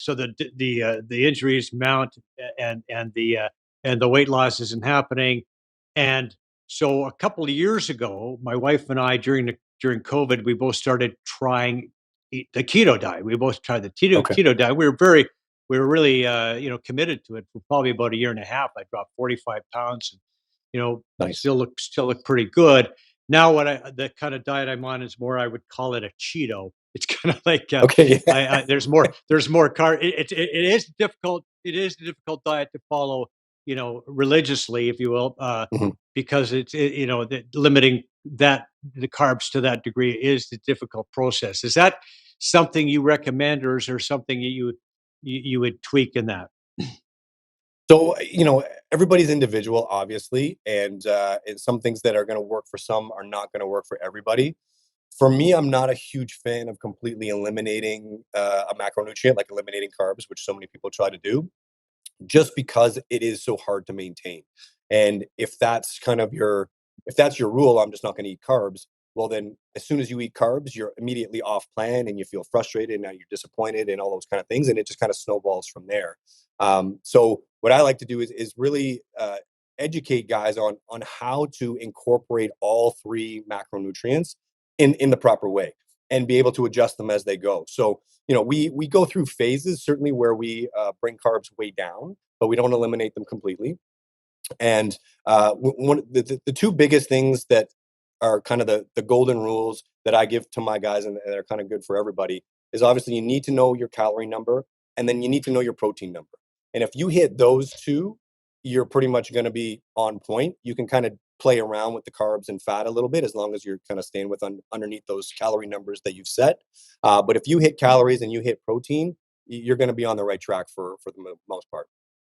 so the injuries mount, and the weight loss isn't happening. And so a couple of years ago, my wife and I, during COVID, we both started trying the keto diet. We both tried the Okay. keto diet. We were really committed to it for probably about a year and a half. I dropped 45 pounds, and Nice. still look pretty good. Now, the kind of diet I'm on is more, I would call it a Cheeto. It's kind of like, Okay. Yeah. there's more carb. It is difficult. It is a difficult diet to follow, religiously, if you will, Mhm. because limiting that the carbs to that degree is the difficult process. Is that something you recommend, or is there something you would tweak in that? So, everybody's individual, obviously, and some things that are going to work for some are not going to work for everybody. For me, I'm not a huge fan of completely eliminating a macronutrient, like eliminating carbs, which so many people try to do, just because it is so hard to maintain. And if that's your rule, I'm just not going to eat carbs. Well, then as soon as you eat carbs, you're immediately off plan and you feel frustrated. And now you're disappointed and all those kind of things, and it just kind of snowballs from there. So what I like to do is really educate guys on how to incorporate all three macronutrients in the proper way and be able to adjust them as they go. So we go through phases certainly where we bring carbs way down, but we don't eliminate them completely. And one the two biggest things that are kind of the golden rules that I give to my guys, and they're kind of good for everybody, is obviously you need to know your calorie number, and then you need to know your protein number. And if you hit those two, you're pretty much going to be on point. You can kind of play around with the carbs and fat a little bit as long as you're kind of staying underneath those calorie numbers that you've set. But if you hit calories and you hit protein, you're going to be on the right track for the most part.